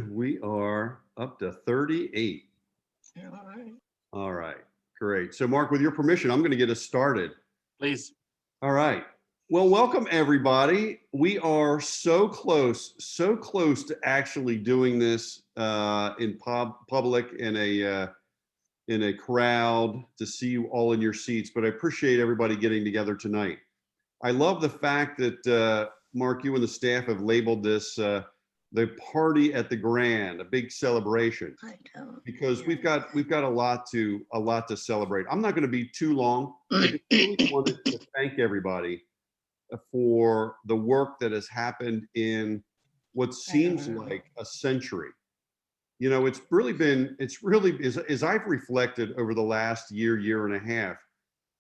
We are up to 38. Yeah, all right. All right, great. So, Mark, with your permission, I'm going to get us started. Please. All right. Well, welcome everybody. We are so close to actually doing this in public in a crowd to see you all in your seats. But I appreciate everybody getting together tonight. I love the fact that Mark, you and the staff have labeled this the party at the Grand, a big celebration, I don't. because we've got a lot to celebrate. I'm not going to be too long. I just really wanted to thank everybody for the work that has happened in what seems like a century. You know, it's really, as I've reflected over the last year and a half,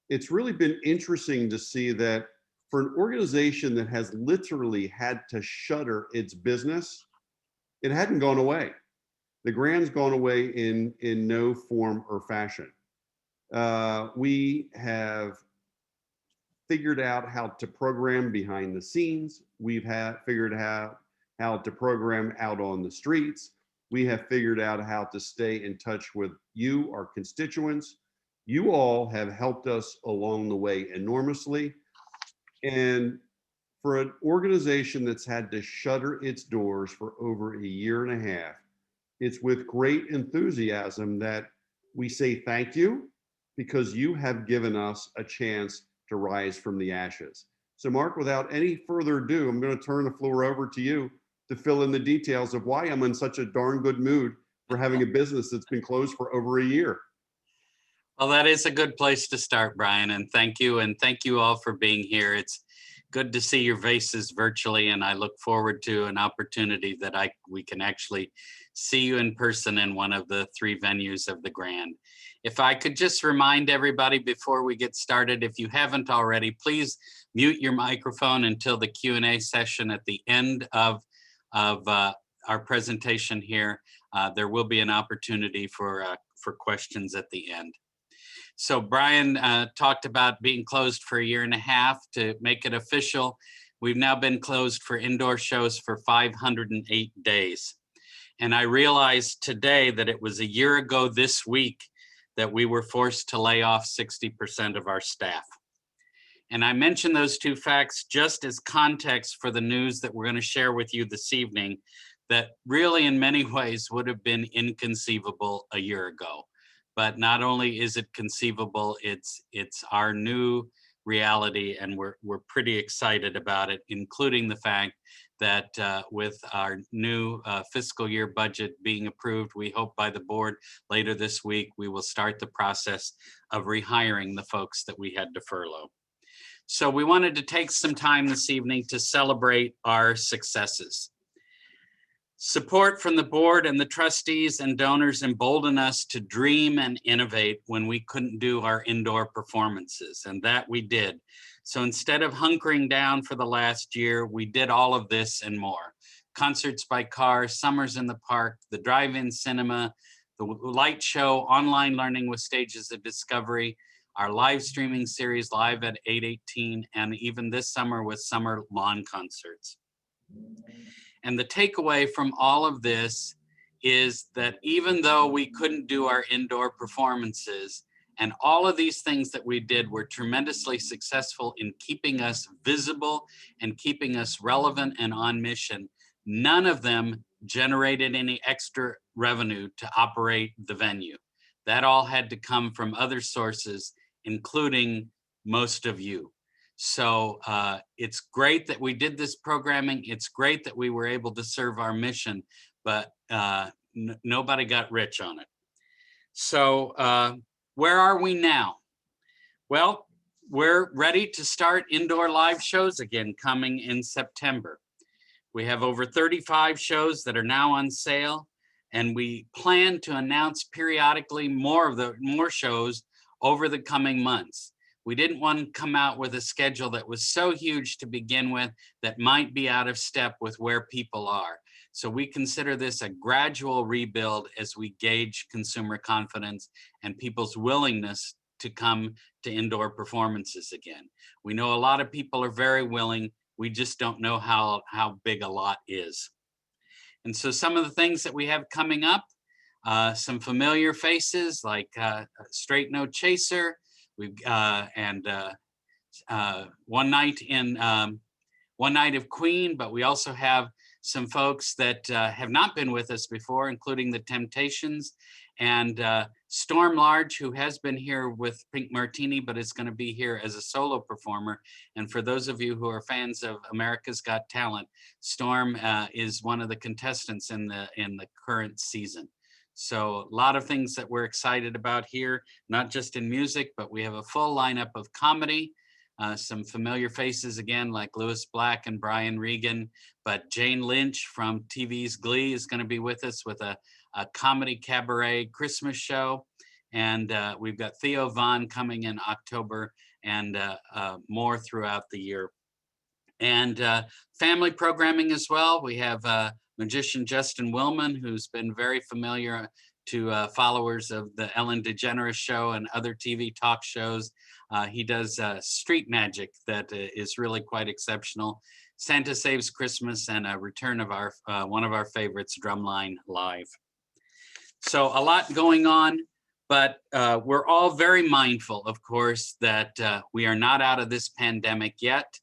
it's really been interesting to see that for an organization that has literally had to shutter its business, it hadn't gone away. The Grand's gone away in no form or fashion. We have figured out how to program behind the scenes. We've figured out how to program out on the streets. We have figured out how to stay in touch with you, our constituents. You all have helped us along the way enormously. And for an organization that's had to shutter its doors for over a year and a half, it's with great enthusiasm that we say thank you, because you have given us a chance to rise from the ashes. So, Mark, without any further ado, I'm going to turn the floor over to you to fill in the details of why I'm in such a darn good mood for having a business that's been closed for over a year. Well, that is a good place to start, Brian. And thank you. And thank you all for being here. It's good to see your faces virtually. And I look forward to an opportunity that we can actually see you in person in one of the three venues of the Grand. If I could just remind everybody before we get started, if you haven't already, please mute your microphone until the Q&A session at the end of our presentation here. There will be an opportunity for questions at the end. So Brian talked about being closed for a year and a half. To make it official, we've now been closed for indoor shows for 508 days. And I realized today that it was a year ago this week that we were forced to lay off 60% of our staff. And I mention those two facts just as context for the news that we're going to share with you this evening, that really in many ways would have been inconceivable a year ago. But not only is it conceivable, it's our new reality, and we're pretty excited about it, including the fact that with our new fiscal year budget being approved, we hope by the board later this week, we will start the process of rehiring the folks that we had to furlough. So we wanted to take some time this evening to celebrate our successes. Support from the board and the trustees and donors emboldened us to dream and innovate when we couldn't do our indoor performances, and that we did. So instead of hunkering down for the last year, we did all of this and more. Concerts by car, summers in the park, the drive-in cinema, the light show, online learning with Stages of Discovery, our live streaming series Live at 818, and even this summer with summer lawn concerts. And the takeaway from all of this is that even though we couldn't do our indoor performances, and all of these things that we did were tremendously successful in keeping us visible and keeping us relevant and on mission, none of them generated any extra revenue to operate the venue. That all had to come from other sources, including most of you. So it's great that we did this programming. It's great that we were able to serve our mission, but nobody got rich on it. So where are we now? Well, we're ready to start indoor live shows again coming in September. We have over 35 shows that are now on sale, and we plan to announce periodically more shows over the coming months. We didn't want to come out with a schedule that was so huge to begin with that might be out of step with where people are. So we consider this a gradual rebuild as we gauge consumer confidence and people's willingness to come to indoor performances again. We know a lot of people are very willing. We just don't know how big a lot is. And so some of the things that we have coming up, some familiar faces like Straight No Chaser, we've and One Night in One Night of Queen, but we also have some folks that have not been with us before, including the Temptations and Storm Large, who has been here with Pink Martini, but is going to be here as a solo performer. And for those of you who are fans of America's Got Talent, Storm is one of the contestants in the current season. So a lot of things that we're excited about here, not just in music, but we have a full lineup of comedy. Some familiar faces again, like Lewis Black and Brian Regan, but Jane Lynch from TV's Glee is going to be with us with a comedy cabaret Christmas show. And we've got Theo Von coming in October and more throughout the year. And family programming as well. We have magician Justin Willman, who's been very familiar to followers of the Ellen DeGeneres show and other TV talk shows. He does street magic that is really quite exceptional. Santa Saves Christmas and a return of our one of our favorites, Drumline Live. So a lot going on, but we're all very mindful, of course, that we are not out of this pandemic yet.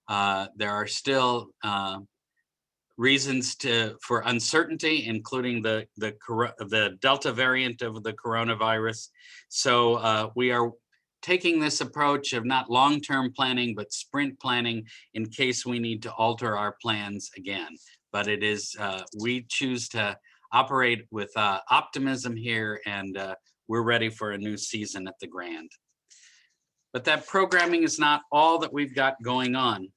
There are still reasons for uncertainty, including the Delta variant of the coronavirus. So we are taking this approach of not long-term planning, but sprint planning in case we need to alter our plans again. But it is, we choose to operate with optimism here, and we're ready for a new season at the Grand. But that programming is not all that we've got going on.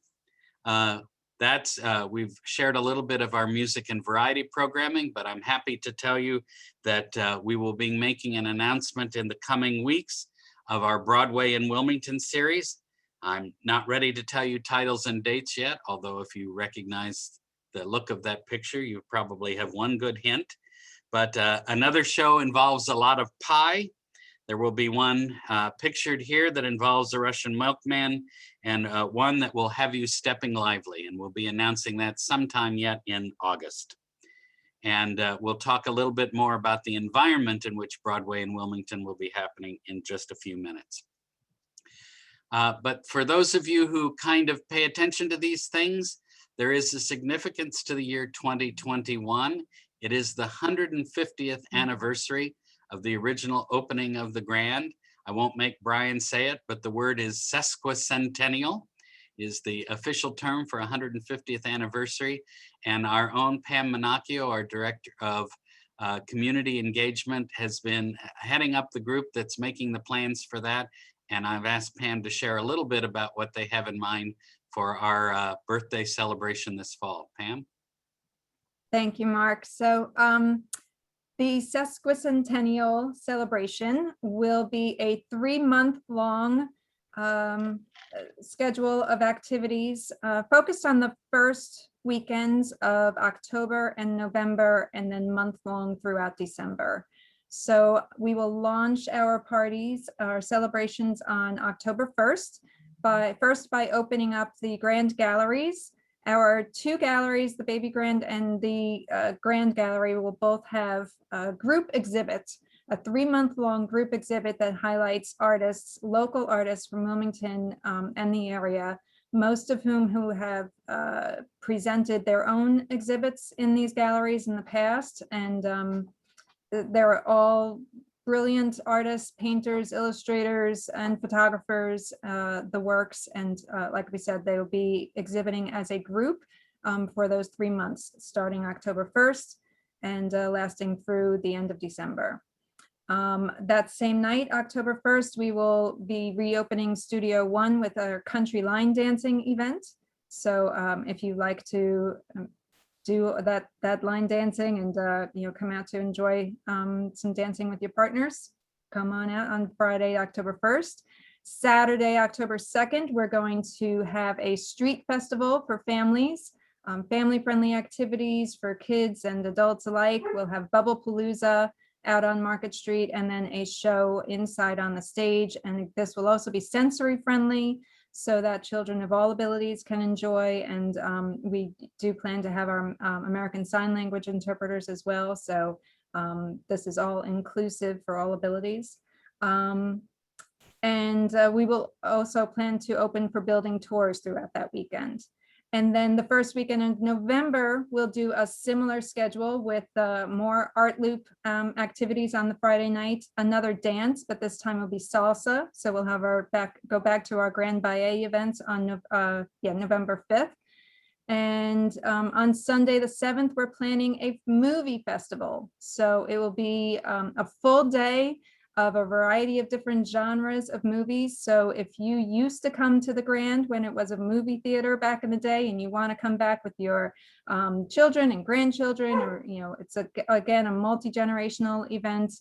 We've shared a little bit of our music and variety programming, but I'm happy to tell you that we will be making an announcement in the coming weeks of our Broadway in Wilmington series. I'm not ready to tell you titles and dates yet, although if you recognize the look of that picture, you probably have one good hint. But another show involves a lot of pie. There will be one pictured here that involves the Russian milkman, and one that will have you stepping lively, and we'll be announcing that sometime yet in August. And we'll talk a little bit more about the environment in which Broadway in Wilmington will be happening in just a few minutes. But for those of you who kind of pay attention to these things, there is a significance to the year 2021. It is the 150th anniversary of the original opening of the Grand. I won't make Brian say it, but the word is sesquicentennial, is the official term for 150th anniversary. And our own Pam Menacchio, our director of community engagement, has been heading up the group that's making the plans for that. And I've asked Pam to share a little bit about what they have in mind for our birthday celebration this fall. Pam? Thank you, Mark. So the sesquicentennial celebration will be a 3-month-long schedule of activities focused on the first weekends of October and November, and then month-long throughout December. So we will launch our parties, our celebrations on October 1st, by opening up the Grand Galleries. Our 2 galleries, the Baby Grand and the Grand Gallery, will both have group exhibits, a 3-month-long group exhibit that highlights artists, local artists from Wilmington and the area, most of whom who have presented their own exhibits in these galleries in the past. And they're all brilliant artists, painters, illustrators, and photographers, the works. And like we said, they will be exhibiting as a group for those 3 months, starting October 1st and lasting through the end of December. That same night, October 1st, we will be reopening Studio One with our country line dancing event. So if you like to do that line dancing and come out to enjoy some dancing with your partners, come on out on Friday, October 1st. Saturday, October 2nd, we're going to have a street festival for families, family-friendly activities for kids and adults alike. We'll have Bubble Palooza out on Market Street, and then a show inside on the stage. And this will also be sensory friendly. so that children of all abilities can enjoy. And we do plan to have our American Sign Language interpreters as well. So this is all inclusive for all abilities. And we will also plan to open for building tours throughout that weekend. And then the first weekend in November, we'll do a similar schedule with more art loop activities on the Friday night, another dance, but this time will be salsa. So we'll have our go back to our Grand Ballet events on November 5th. And on Sunday, the 7th, we're planning a movie festival. So it will be a full day of a variety of different genres of movies. So if you used to come to the Grand when it was a movie theater back in the day, and you want to come back with your children and grandchildren, or, you know, it's again a multi-generational event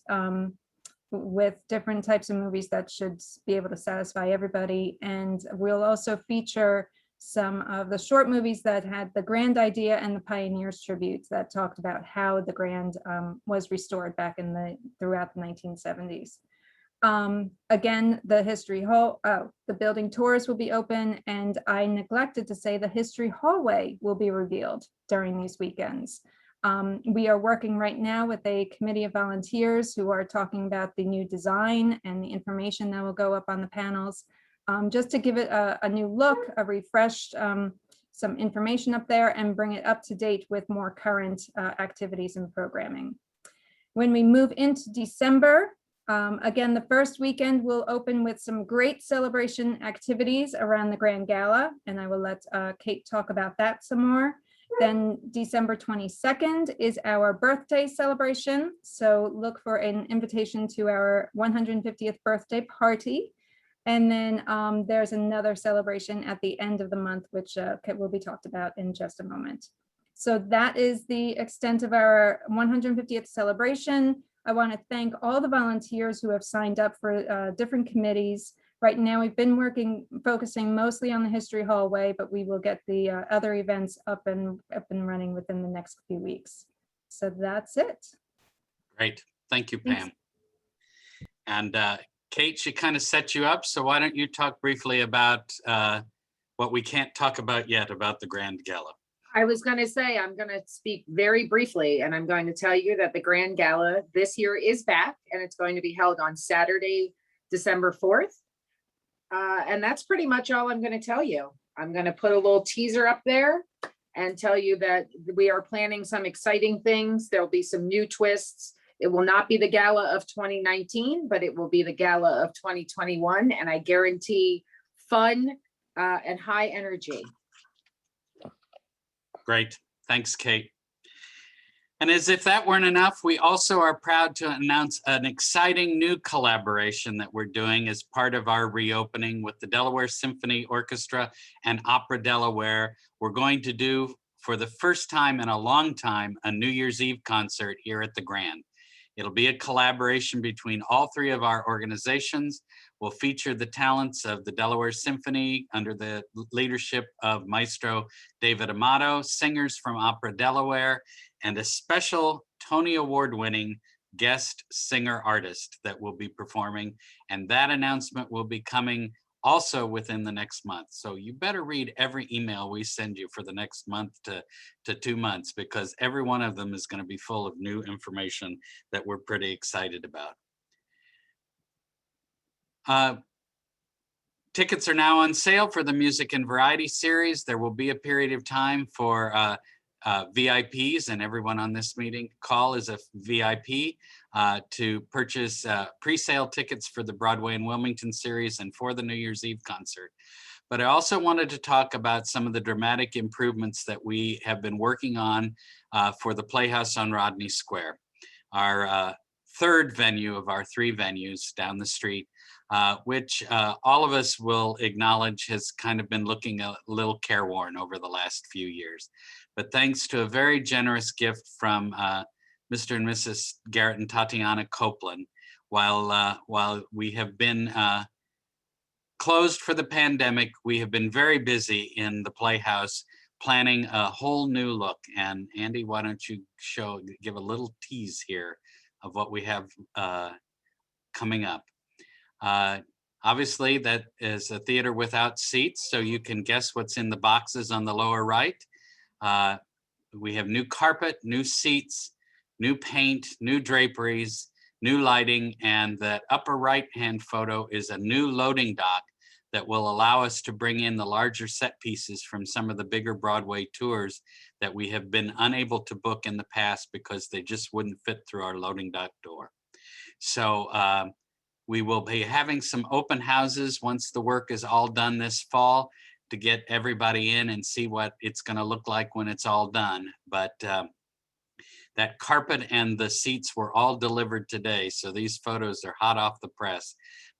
with different types of movies that should be able to satisfy everybody. And we'll also feature some of the short movies that had the Grand idea and the Pioneers tributes that talked about how the Grand was restored back in throughout the 1970s. Again, the History Hall, the building tours will be open, and I neglected to say the History Hallway will be revealed during these weekends. We are working right now with a committee of volunteers who are talking about the new design and the information that will go up on the panels. Just to give it a new look, a refreshed, some information up there, and bring it up to date with more current activities and programming. When we move into December, again, the first weekend will open with some great celebration activities around the Grand Gala, and I will let Kate talk about that some more. Then December 22nd is our birthday celebration. So look for an invitation to our 150th birthday party. And then there's another celebration at the end of the month, which will be talked about in just a moment. So that is the extent of our 150th celebration. I want to thank all the volunteers who have signed up for different committees. Right now, we've been focusing mostly on the History Hallway, but we will get the other events up and running within the next few weeks. So that's it. Great. Thank you, Thanks. Pam. And Kate, she kind of set you up. So why don't you talk briefly about what we can't talk about yet about the Grand Gala? I was going to say, I'm going to speak very briefly, and I'm going to tell you that the Grand Gala this year is back, and it's going to be held on Saturday, December 4th. And that's pretty much all I'm going to tell you. I'm going to put a little teaser up there and tell you that we are planning some exciting things. There'll be some new twists. It will not be the gala of 2019, but it will be the gala of 2021. And I guarantee fun and high energy. Great. Thanks, Kate. And as if that weren't enough, we also are proud to announce an exciting new collaboration that we're doing as part of our reopening with the Delaware Symphony Orchestra and Opera Delaware. We're going to do, for the first time in a long time, a New Year's Eve concert here at the Grand. It'll be a collaboration between all three of our organizations. We'll feature the talents of the Delaware Symphony under the leadership of Maestro David Amato, singers from Opera Delaware, and a special Tony Award-winning guest singer-artist that will be performing. And that announcement will be coming also within the next month. So you better read every email we send you for the next month to 2 months, because every one of them is going to be full of new information that we're pretty excited about. Tickets are now on sale for the Music and Variety series. There will be a period of time for VIPs, and everyone on this meeting call is a VIP to purchase pre-sale tickets for the Broadway and Wilmington series and for the New Year's Eve concert. But I also wanted to talk about some of the dramatic improvements that we have been working on for the Playhouse on Rodney Square, our third venue of our 3 venues down the street, which all of us will acknowledge has kind of been looking a little careworn over the last few years. But thanks to a very generous gift from Mr. and Mrs. Garrett and Tatiana Copeland, while we have been closed for the pandemic, we have been very busy in the Playhouse planning a whole new look. And Andy, why don't you give a little tease here of what we have coming up. Obviously, that is a theater without seats, so you can guess what's in the boxes on the lower right. We have new carpet, new seats, new paint, new draperies, new lighting, and that upper right-hand photo is a new loading dock that will allow us to bring in the larger set pieces from some of the bigger Broadway tours that we have been unable to book in the past because they just wouldn't fit through our loading dock door. So we will be having some open houses once the work is all done this fall to get everybody in and see what it's going to look like when it's all done. But that carpet and the seats were all delivered today. So these photos are hot off the press.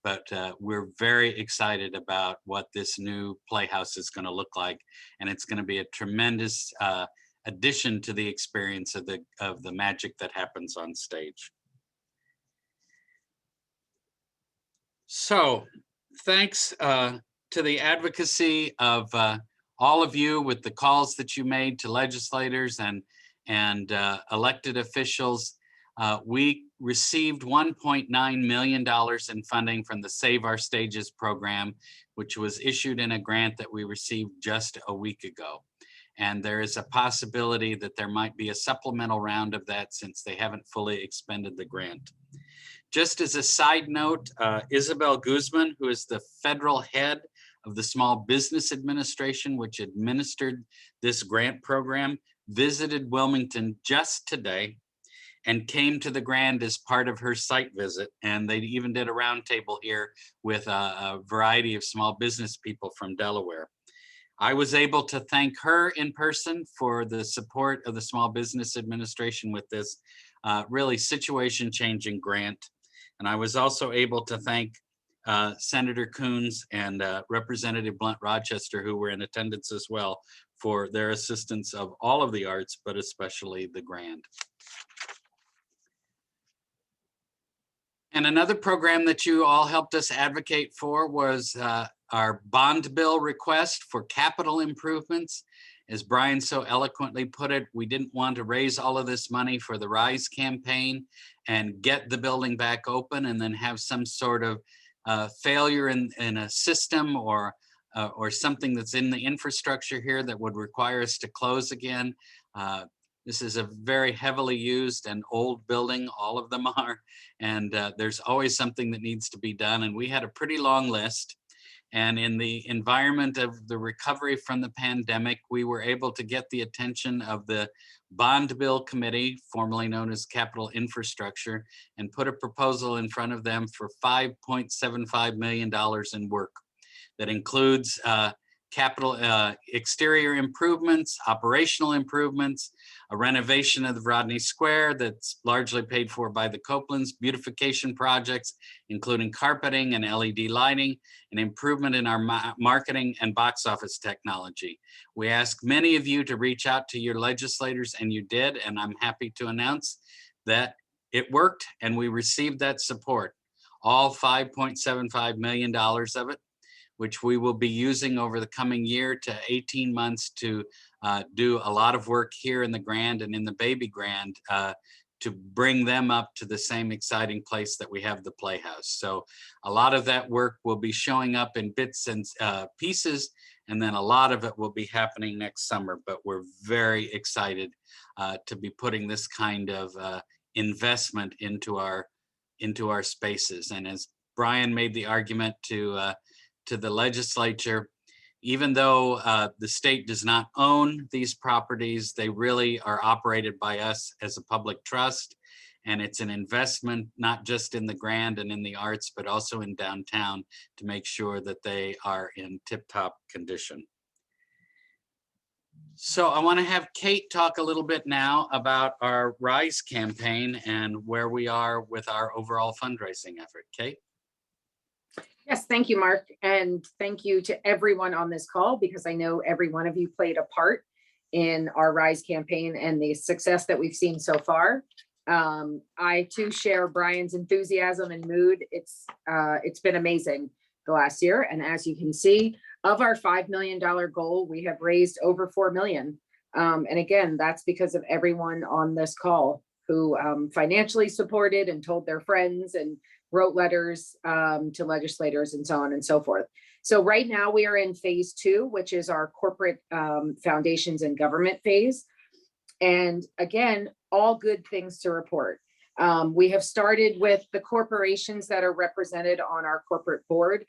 But we're very excited about what this new Playhouse is going to look like. And it's going to be a tremendous addition to the experience of the magic that happens on stage. So thanks to the advocacy of all of you with the calls that you made to legislators and elected officials. We received $1.9 million in funding from the Save Our Stages program, which was issued in a grant that we received just a week ago. And there is a possibility that there might be a supplemental round of that since they haven't fully expended the grant. Just as a side note, Isabel Guzman, who is the federal head of the Small Business Administration, which administered this grant program, visited Wilmington just today and came to the Grand as part of her site visit. And they even did a roundtable here with a variety of small business people from Delaware. I was able to thank her in person for the support of the Small Business Administration with this really situation-changing grant. And I was also able to thank Senator Coons and Representative Blunt Rochester, who were in attendance as well, for their assistance of all of the arts, but especially the Grand. And another program that you all helped us advocate for was our bond bill request for capital improvements. As Brian so eloquently put it, we didn't want to raise all of this money for the RISE campaign and get the building back open and then have some sort of failure in a system or something that's in the infrastructure here that would require us to close again. This is a very heavily used and old building, all of them are, and there's always something that needs to be done. And we had a pretty long list. And in the environment of the recovery from the pandemic, we were able to get the attention of the Bond Bill Committee, formerly known as Capital Infrastructure, and put a proposal in front of them for $5.75 million in work that includes capital exterior improvements, operational improvements, a renovation of the Rodney Square that's largely paid for by the Copelands, beautification projects, including carpeting and LED lighting, an improvement in our marketing and box office technology. We asked many of you to reach out to your legislators, and you did, and I'm happy to announce that it worked and we received that support. All $5.75 million of it, which we will be using over the coming year to 18 months to do a lot of work here in the Grand and in the Baby Grand to bring them up to the same exciting place that we have the Playhouse. So a lot of that work will be showing up in bits and pieces, and then a lot of it will be happening next summer, but we're very excited to be putting this kind of investment into our spaces. And as Brian made the argument to the legislature, even though the state does not own these properties, they really are operated by us as a public trust. And it's an investment, not just in the Grand and in the arts, but also in downtown to make sure that they are in tip-top condition. So I want to have Kate talk a little bit now about our RISE campaign and where we are with our overall fundraising effort. Kate? Yes, thank you, Mark. And thank you to everyone on this call, because I know every one of you played a part in our RISE campaign and the success that we've seen so far. I too share Brian's enthusiasm and mood. It's been amazing the last year. And as you can see, of our $5 million goal, we have raised over 4 million. And again, that's because of everyone on this call who financially supported and told their friends and wrote letters to legislators and so on and so forth. So right now we are in phase 2, which is our corporate foundations and government phase. And again, all good things to report. We have started with the corporations that are represented on our corporate board.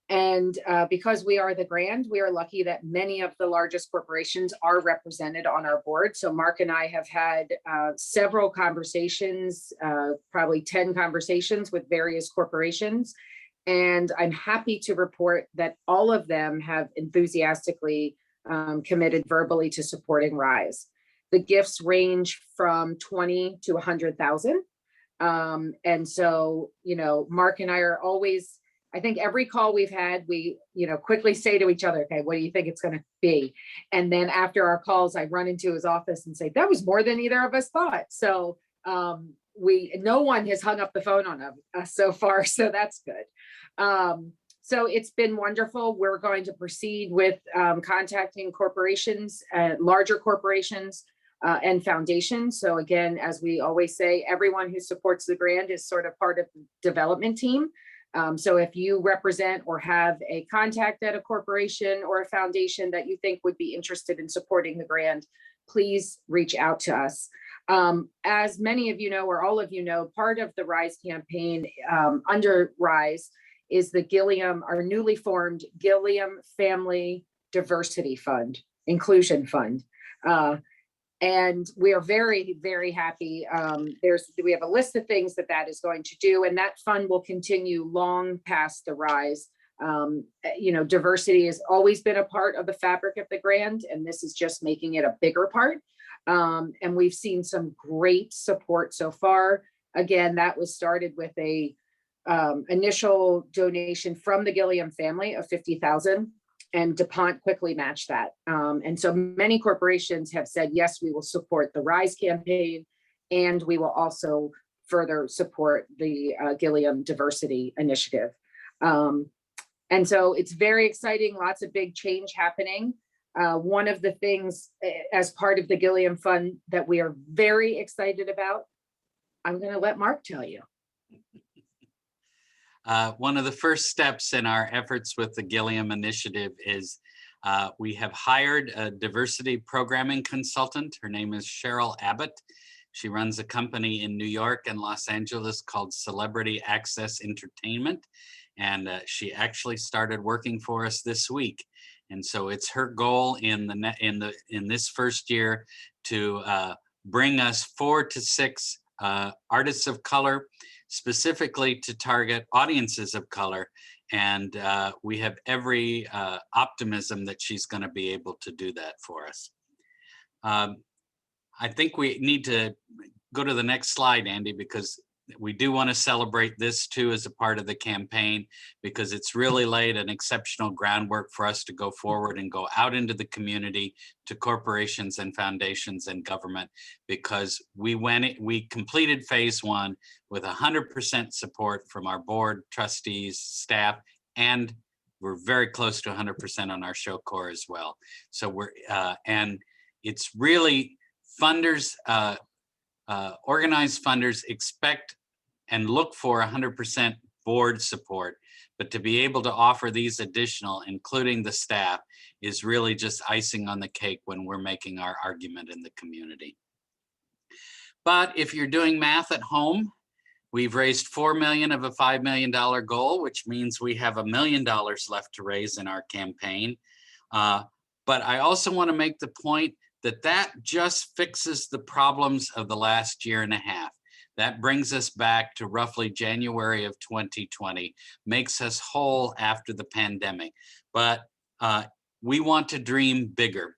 And because we are the Grand, we are lucky that many of the largest corporations are represented on our board. So Mark and I have had several conversations, probably 10 conversations with various corporations. And I'm happy to report that all of them have enthusiastically committed verbally to supporting RISE. The gifts range from 20 to 100,000. And so, you know, Mark and I are always, I think every call we've had, we, you know, quickly say to each other, okay, what do you think it's going to be? And then after our calls, I run into his office and say, that was more than either of us thought. So no one has hung up the phone on us so far. So that's good. So it's been wonderful. We're going to proceed with contacting corporations, larger corporations and foundations. So again, as we always say, everyone who supports the Grand is sort of part of the development team. So if you represent or have a contact at a corporation or a foundation that you think would be interested in supporting the Grand, please reach out to us. As many of you know, or all of you know, part of the RISE campaign under RISE is the Gilliam, our newly formed Gilliam Family Diversity Fund, Inclusion Fund. And we are very, very happy. We have a list of things that is going to do, and that fund will continue long past the RISE. You know, diversity has always been a part of the fabric of the Grand, and this is just making it a bigger part. And we've seen some great support so far. Again, that was started with a initial donation from the Gilliam family of $50,000. And DuPont quickly matched that. And so many corporations have said, yes, we will support the RISE campaign, and we will also further support the Gilliam Diversity Initiative. And so it's very exciting, lots of big change happening. One of the things as part of the Gilliam Fund that we are very excited about, I'm going to let Mark tell you. One of the first steps in our efforts with the Gilliam Initiative is we have hired a diversity programming consultant. Her name is Cheryl Abbott. She runs a company in New York and Los Angeles called Celebrity Access Entertainment. And she actually started working for us this week. And so it's her goal in this first year to bring us 4 to 6 artists of color, specifically to target audiences of color. And we have every optimism that she's going to be able to do that for us. I think we need to go to the next slide, Andy, because we do want to celebrate this too as a part of the campaign, because it's really laid an exceptional groundwork for us to go forward and go out into the community to corporations and foundations and government, because we completed phase 1 with 100% support from our board, trustees, staff, and we're very close to 100% on our show core as well. So we're and it's really funders, organized funders expect and look for 100% board support, but to be able to offer these additional, including the staff, is really just icing on the cake when we're making our argument in the community. But if you're doing math at home, we've raised $4 million of a $5 million goal, which means we have $1 million left to raise in our campaign. But I also want to make the point that just fixes the problems of the last year and a half. That brings us back to roughly January of 2020, makes us whole after the pandemic. But we want to dream bigger.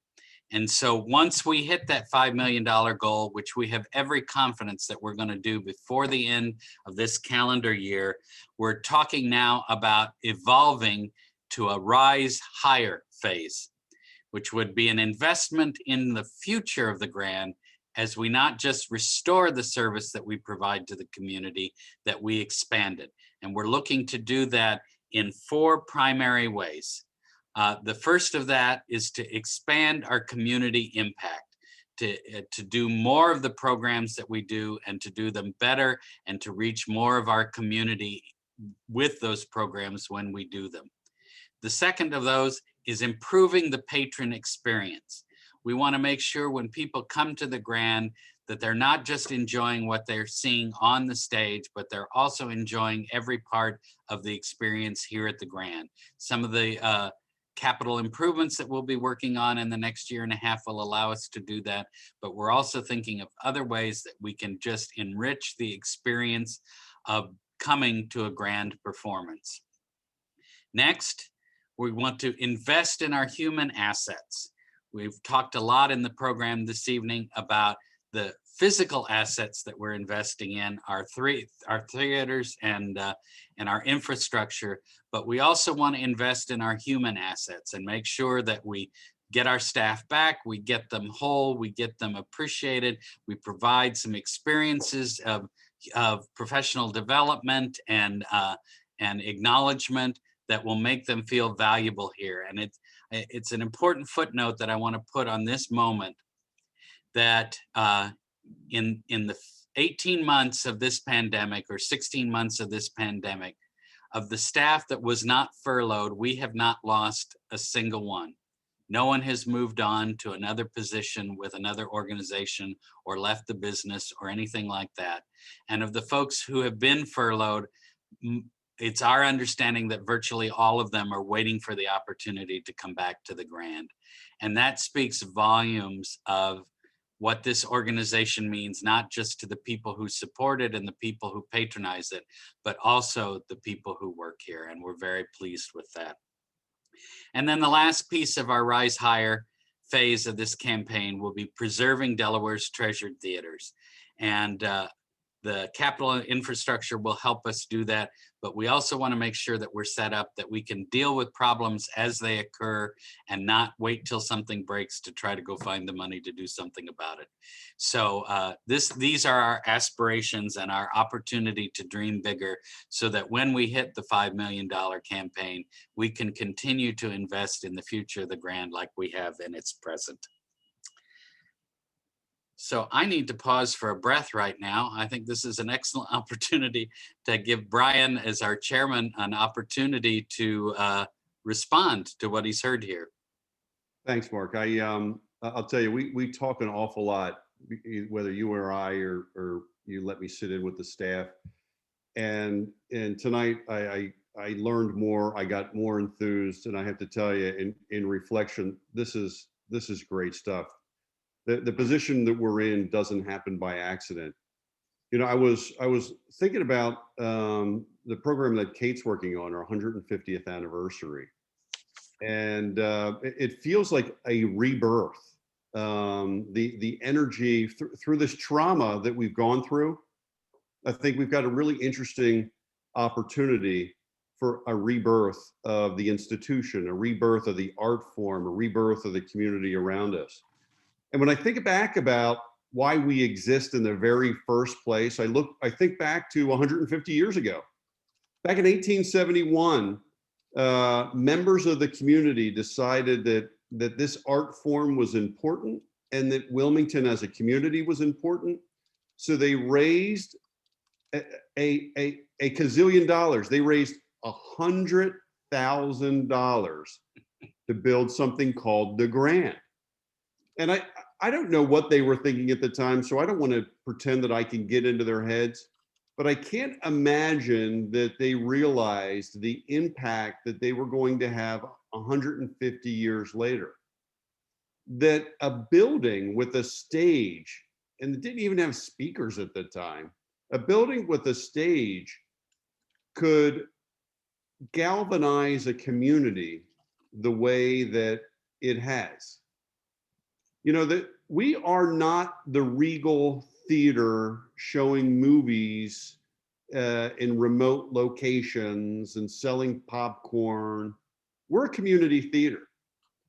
And so once we hit that $5 million goal, which we have every confidence that we're going to do before the end of this calendar year, we're talking now about evolving to a Rise Higher phase, which would be an investment in the future of the Grand, as we not just restore the service that we provide to the community, that we expand it. And we're looking to do that in 4 primary ways. The first of that is to expand our community impact, to do more of the programs that we do and to do them better and to reach more of our community with those programs when we do them. The second of those is improving the patron experience. We want to make sure when people come to the Grand that they're not just enjoying what they're seeing on the stage, but they're also enjoying every part of the experience here at the Grand. Some of the capital improvements that we'll be working on in the next year and a half will allow us to do that. But we're also thinking of other ways that we can just enrich the experience of coming to a Grand performance. Next, we want to invest in our human assets. We've talked a lot in the program this evening about the physical assets that we're investing in, our theaters and our infrastructure, but we also want to invest in our human assets and make sure that we get our staff back, we get them whole, we get them appreciated, we provide some experiences of professional development and acknowledgement that will make them feel valuable here. And it's an important footnote that I want to put on this moment, that in the 18 months of this pandemic, or 16 months of this pandemic, of the staff that was not furloughed, we have not lost a single one. No one has moved on to another position with another organization or left the business or anything like that. And of the folks who have been furloughed, it's our understanding that virtually all of them are waiting for the opportunity to come back to the Grand. And that speaks volumes of what this organization means, not just to the people who support it and the people who patronize it, but also the people who work here. And we're very pleased with that. And then the last piece of our Rise Higher phase of this campaign will be preserving Delaware's treasured theaters. And the capital infrastructure will help us do that, but we also want to make sure that we're set up that we can deal with problems as they occur and not wait till something breaks to try to go find the money to do something about it. So these are our aspirations and our opportunity to dream bigger, so that when we hit the $5 million campaign, we can continue to invest in the future of the Grand like we have in its present. So I need to pause for a breath right now. I think this is an excellent opportunity to give Brian, as our chairman, an opportunity to respond to what he's heard here. Thanks, Mark. I'll tell you, we talk an awful lot, whether you or I, or you let me sit in with the staff. And tonight I learned more, I got more enthused, and I have to tell you, in reflection, this is great stuff. The position that we're in doesn't happen by accident. You know, I was thinking about the program that Kate's working on, our 150th anniversary, and it feels like a rebirth. The energy through this trauma that we've gone through, I think we've got a really interesting opportunity for a rebirth of the institution, a rebirth of the art form, a rebirth of the community around us. And when I think back about why we exist in the very first place, I think back to 150 years ago. Back in 1871, members of the community decided that this art form was important and that Wilmington as a community was important. So they raised a gazillion dollars. They raised $100,000 to build something called the Grand. And I don't know what they were thinking at the time, so I don't want to pretend that I can get into their heads, but I can't imagine that they realized the impact that they were going to have 150 years later. That a building with a stage, and it didn't even have speakers at the time, a building with a stage could galvanize a community the way that it has. You know, that we are not the Regal Theater showing movies in remote locations and selling popcorn. We're a community theater.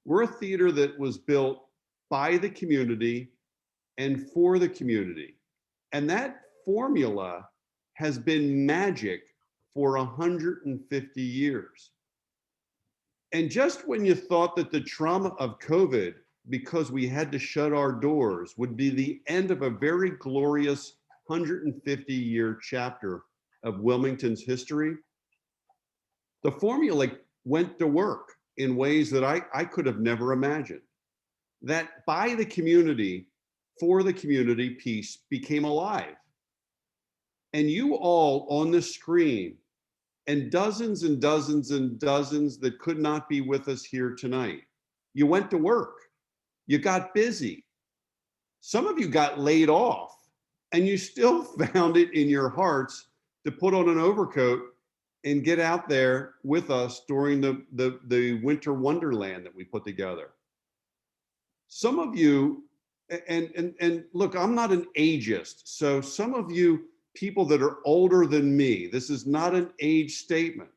We're a theater that was built by the community and for the community. And that formula has been magic for 150 years. And just when you thought that the trauma of COVID because we had to shut our doors would be the end of a very glorious 150-year chapter of Wilmington's history, the formula went to work in ways that I could have never imagined. That by the community, for the community piece became alive. And you all on the screen, and dozens and dozens and dozens that could not be with us here tonight, you went to work, you got busy. Some of you got laid off, and you still found it in your hearts to put on an overcoat and get out there with us during the winter wonderland that we put together. Some of you, and look, I'm not an ageist, so some of you people that are older than me, this is not an age statement,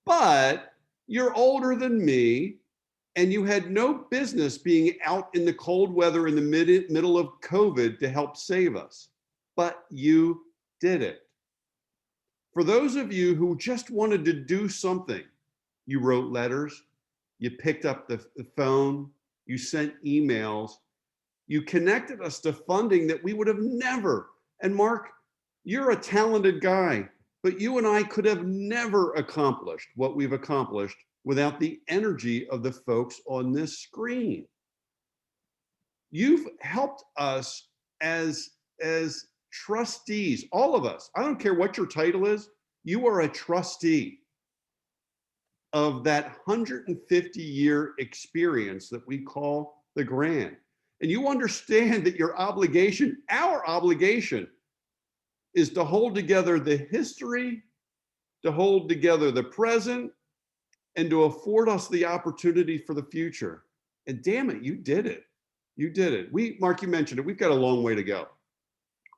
but you're older than me, and you had no business being out in the cold weather in the middle of COVID to help save us, but you did it. For those of you who just wanted to do something, you wrote letters, you picked up the phone, you sent emails, you connected us to funding that we would have never, and Mark, you're a talented guy, but you and I could have never accomplished what we've accomplished without the energy of the folks on this screen. You've helped us as trustees, all of us. I don't care what your title is, you are a trustee of that 150-year experience that we call the Grand. And you understand that your obligation, our obligation, is to hold together the history, to hold together the present, and to afford us the opportunity for the future. And damn it, you did it. You did it. Mark, you mentioned it. We've got a long way to go.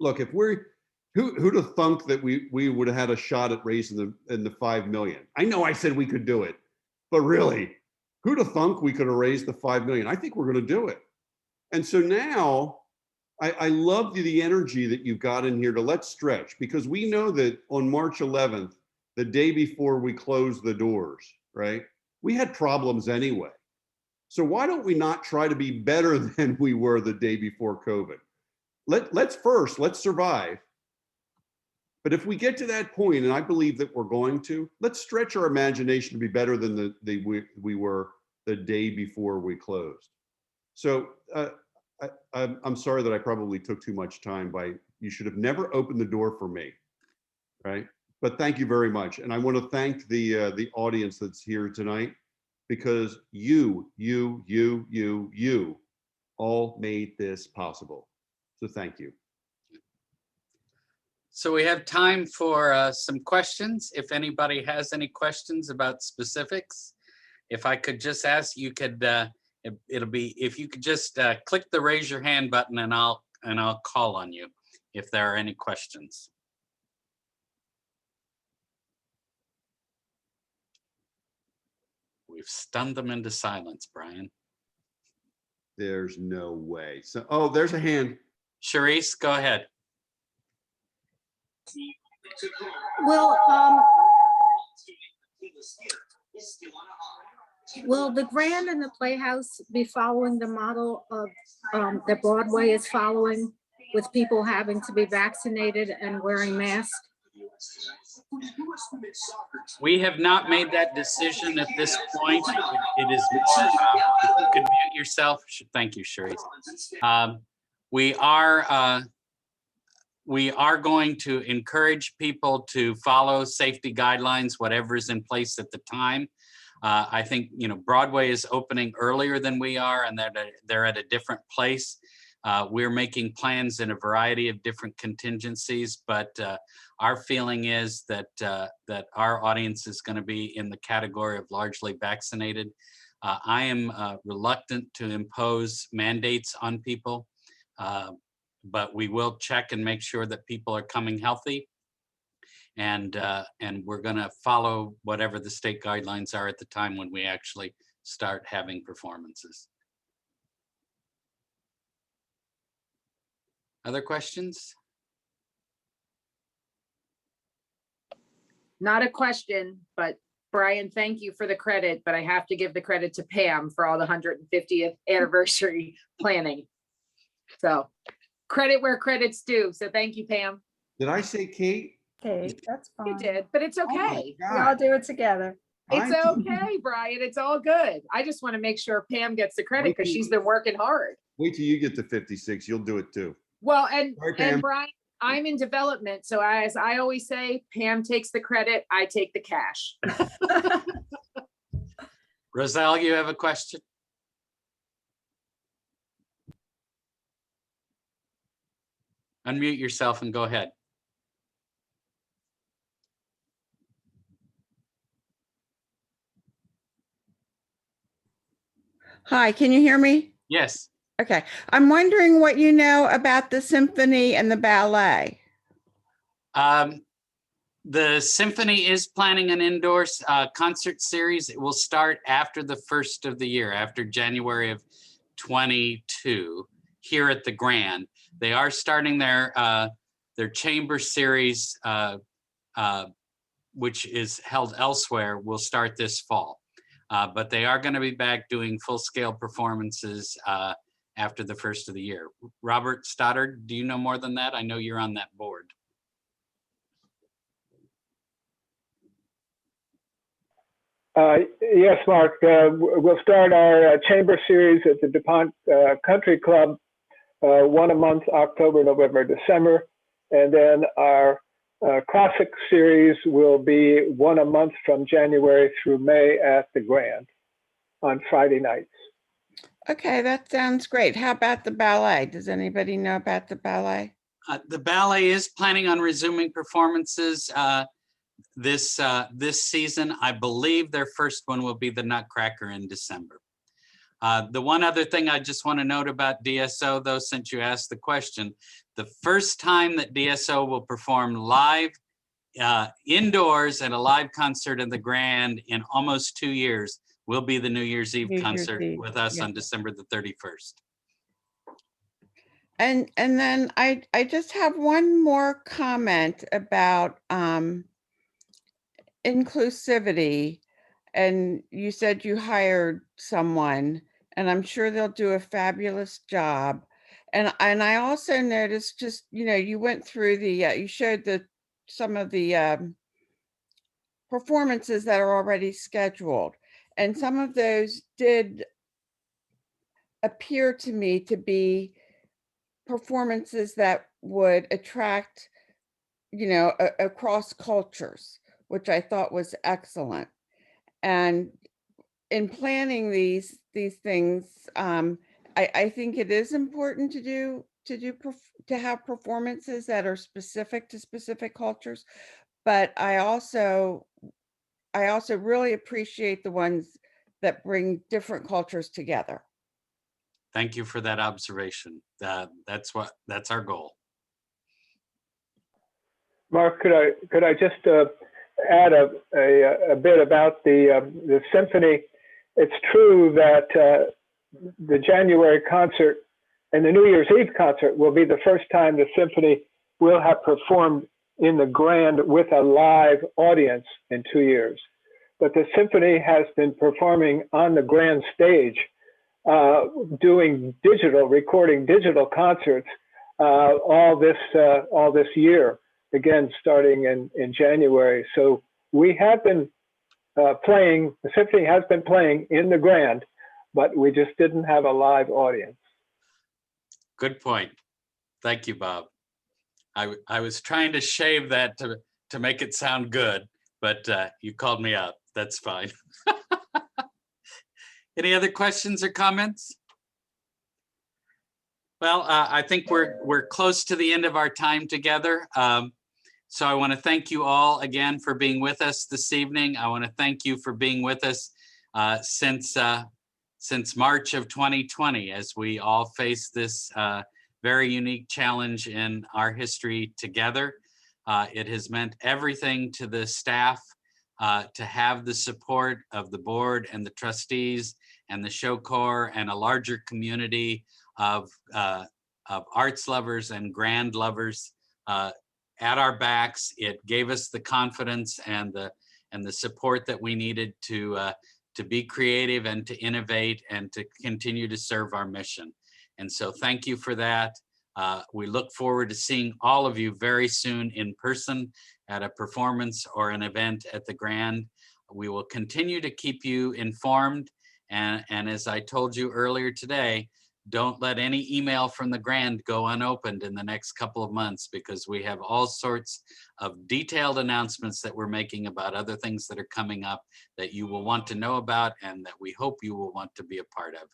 Look, if who'd have thunk that we would have had a shot at raising the 5 million? I know I said we could do it, but really, who'd have thunk we could have raised the 5 million? I think we're going to do it. And so now, I love the energy that you've got in here to let's stretch, because we know that on March 11th, the day before we closed the doors, right? We had problems anyway. So why don't we not try to be better than we were the day before COVID? Let's survive. But if we get to that point, and I believe that we're going to, let's stretch our imagination to be better than we were the day before we closed. So I'm sorry that I probably took too much time you should have never opened the door for me, right? But thank you very much. And I want to thank the audience that's here tonight, because you all made this possible. So thank you. So we have time for some questions. If anybody has any questions about specifics, if I could just ask, you could, it'll be, if you could just click the raise your hand button, and I'll call on you if there are any questions. We've stunned them into silence, Brian. There's no way. So, oh, there's a hand. Charisse, go ahead. Will the Grand and the Playhouse be following the model of that Broadway is following, with people having to be vaccinated and wearing masks? We have not made that decision at this point. It is more, if you could mute yourself. Thank you, Charisse. We are going to encourage people to follow safety guidelines, whatever is in place at the time. I think, Broadway is opening earlier than we are, and they're at a different place. We're making plans in a variety of different contingencies, but our feeling is that our audience is going to be in the category of largely vaccinated. I am reluctant to impose mandates on people, but we will check and make sure that people are coming healthy. And we're going to follow whatever the state guidelines are at the time when we actually start having performances. Other questions? Not a question, but Brian, thank you for the credit, but I have to give the credit to Pam for all the 150th anniversary planning. So credit where credit's due. So thank you, Pam. Did I say Kate? Okay, that's You fine. did, but it's Oh my okay. We all God. do it together. It's I- okay, Brian. It's all good. I just want to make sure Pam gets the credit because she's been working hard. Wait till you get to 56, you'll do it too. Well, and Sorry, Pam. Brian, I'm in development. So as I always say, Pam takes the credit, I take the cash. Roselle, you have a question? Unmute yourself and go ahead. Hi, can you hear me? Yes. Okay, I'm wondering what you know about the symphony and the ballet. The symphony is planning an indoor concert series. It will start after the first of the year, after January of 22, here at the Grand. They are starting their chamber series, which is held elsewhere, will start this fall. But they are going to be back doing full-scale performances after the first of the year. Robert Stoddard, do you know more than that? I know you're on that board. Yes, Mark. We'll start our chamber series at the DuPont Country Club, one a month, October, November, December. And then our classic series will be one a month from January through May at the Grand on Friday nights. Okay, that sounds great. How about the ballet? Does anybody know about the ballet? The ballet is planning on resuming performances this season. I believe their first one will be the Nutcracker in December. The one other thing I just want to note about DSO, though, since you asked the question, the first time that DSO will perform live indoors at a live concert in the Grand in almost 2 years will be the New Year's Eve New Year's concert Eve, with us yeah. on December the 31st. And then I just have one more comment about inclusivity. And you said you hired someone, and I'm sure they'll do a fabulous job. And I also noticed, just, you know, you went through the you showed some of the performances that are already scheduled, and some of those did appear to me to be performances that would attract, you know, across cultures, which I thought was excellent. And in planning these things, I think it is important to have performances that are specific to specific cultures, but I also really appreciate the ones that bring different cultures together. Thank you for that observation. That's our goal. Mark, could I just add a bit about the symphony? It's true that the January concert and the New Year's Eve concert will be the first time the symphony will have performed in the Grand with a live audience in 2 years. But the symphony has been performing on the Grand stage, recording digital concerts all this year, again starting in January. So we have been the symphony has been playing in the Grand, but we just didn't have a live audience. Good point. Thank you, Bob. I was trying to shave that to make it sound good, but you called me out. That's fine. Any other questions or comments? Well, I think we're close to the end of our time together. So I want to thank you all again for being with us this evening. I want to thank you for being with us since March of 2020, as we all face this very unique challenge in our history together. It has meant everything to the staff to have the support of the board and the trustees and the show corps and a larger community of arts lovers and Grand lovers at our backs. It gave us the confidence and and the support that we needed to be creative and to innovate and to continue to serve our mission. And so thank you for that. We look forward to seeing all of you very soon in person at a performance or an event at the Grand. We will continue to keep you informed. And as I told you earlier today, don't let any email from the Grand go unopened in the next couple of months, because we have all sorts of detailed announcements that we're making about other things that are coming up that you will want to know about and that we hope you will want to be a part of.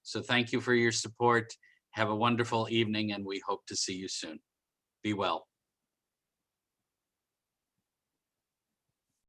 So thank you for your support. Have a wonderful evening, and we hope to see you soon. Be well.